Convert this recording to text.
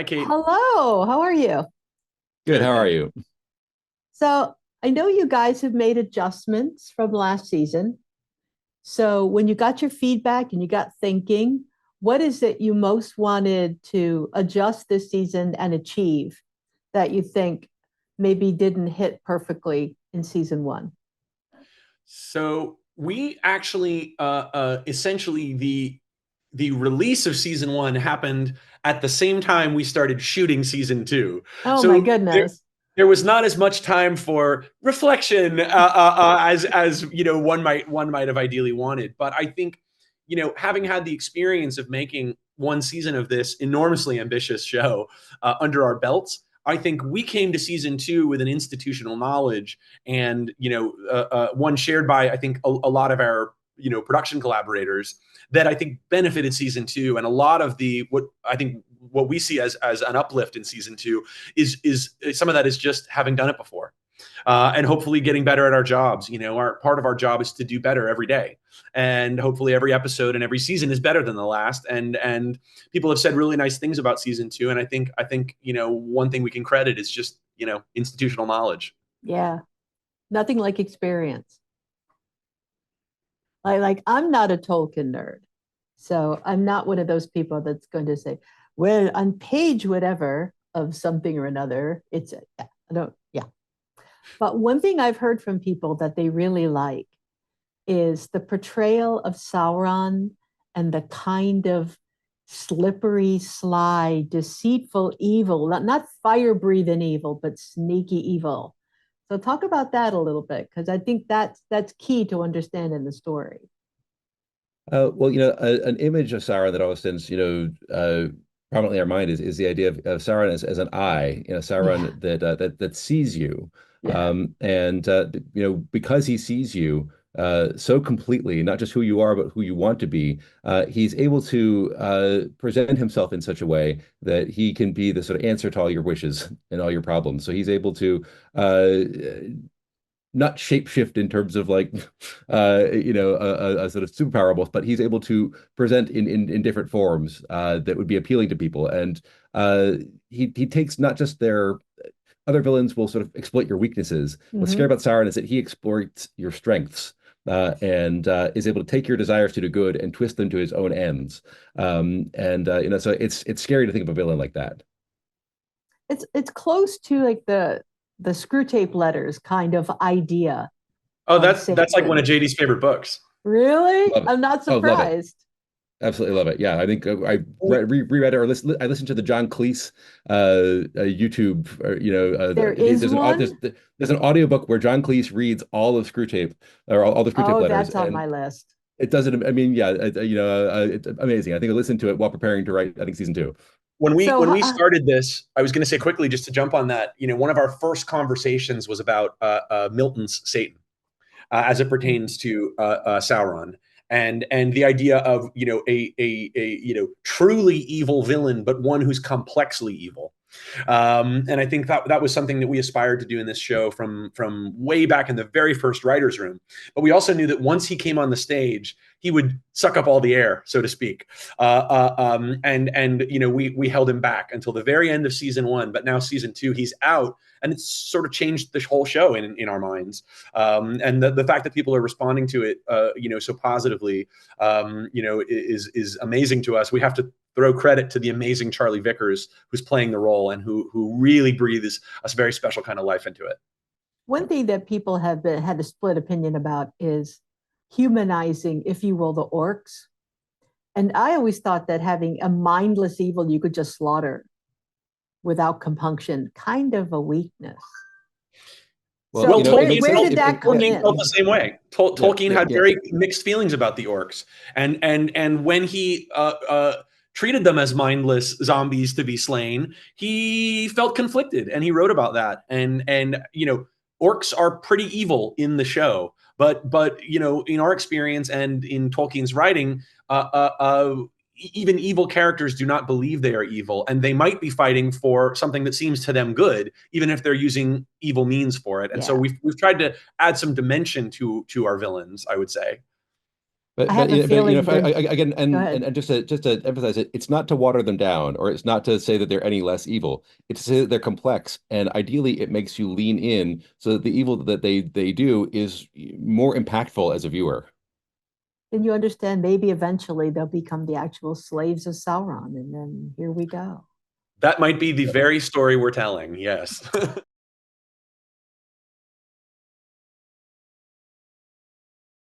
Hi, Kate. Hello, how are you? Good. How Good, are thanks. you? So I know you guys have made adjustments from last season. So when you got your feedback and you got thinking, what is it you most wanted to adjust this season and achieve that you think maybe didn't hit perfectly in season one? So we actually, essentially, the release of season one happened at the same time we started shooting season two. Oh my So goodness. there was not as much time for reflection as one might have ideally wanted. But I think, having had the experience of making one season of this enormously ambitious show under our belts, I think we came to season two with an institutional knowledge and one shared by I think a lot of our production collaborators that I think benefited season two, and a lot of the what we see as an uplift in season two is some of that is just having done it before. And hopefully getting better at our jobs. Our part of our job is to do better every day, and hopefully every episode and every season is better than the last. And people have said really nice things about season two, and I think one thing we can credit is just institutional knowledge. Yeah, nothing like experience. Like I'm not a Tolkien nerd. So I'm not one of those people that's going to say, well, on page whatever of something or another, yeah, I don't, yeah. But one thing I've heard from people that they really like is the portrayal of Sauron and the kind of slippery, sly, deceitful evil, not fire breathing evil, but sneaky evil. So talk about that a little bit, because I think that's key to understanding the story. Well, an image of Sauron that always stands, prominently in our mind is the idea of Sauron as an eye, Yeah, Sauron that sees you, yeah. and because he sees you so completely, not just who you are, but who you want to be, he's able to present himself in such a way that he can be the sort of answer to all your wishes and all your problems. So he's able to uh, not shapeshift in terms of like a sort of superpower almost, but he's able to present in different forms that would be appealing to people. And uh, he takes not just their other villains will sort of exploit your weaknesses. What's scary Hmm. about Sauron is that he exploits your strengths. And is able to take your desires to do good and twist them to his own ends. And so it's scary to think of a villain like that. It's close to like the screw tape letters kind of idea Oh, of that's like one of Satan. JD's favorite books. Really? Love it. I'm not Oh, love it. surprised. Absolutely love it. Yeah, I think I reread it or I listened to the John Cleese YouTube. There is one. There's an audiobook where John Cleese reads all of Screwtape or all the Screwtape Oh, letters, that's on and my list. it does it. I mean, yeah, it's amazing. I think I listened to it while preparing to write, I think, season two. when we So, when we started this, I was going to say quickly just to jump on that. One of our first conversations was about Milton's Satan as it pertains to Sauron, and the idea of a truly evil villain, but one who's complexly evil. And I think that was something that we aspired to do in this show from way back in the very first writers' room. But we also knew that once he came on the stage, he would suck up all the air, so to speak. And we held him back until the very end of season one. But now season two, he's out, and it's sort of changed the whole show in our minds. And the fact that people are responding to it, so positively, is amazing to us. We have to throw credit to the amazing Charlie Vickers, who's playing the role and who really breathes a very special kind of life into it. one thing that people have had a split opinion about is humanizing, if you will, the orcs. And I always thought that having a mindless evil you could just slaughter without compunction, kind of a weakness. Well, So Well, where Tolkien where felt did that come Tolkien felt in? the same way. yeah, Tolkien yeah, had very mixed feelings about the orcs, and when he treated them as mindless zombies to be slain, he felt conflicted, and he wrote about that. And orcs are pretty evil in the show, but in our experience and in Tolkien's writing, even evil characters do not believe they are evil, and they might be fighting for something that seems to them good, even if they're using evil means for it. And so Yeah. we've tried to add some dimension to our villains, I would say. I have a but you know, feeling if they're, again, go ahead. and just to emphasize it, it's not to water them down, or it's not to say that they're any less evil. It's to say that they're complex, and ideally, it makes you lean in so that the evil that they do is more impactful as a viewer. Then you understand maybe eventually they'll become the actual slaves of Sauron, and then here we go. That might be the very story we're telling. Yes.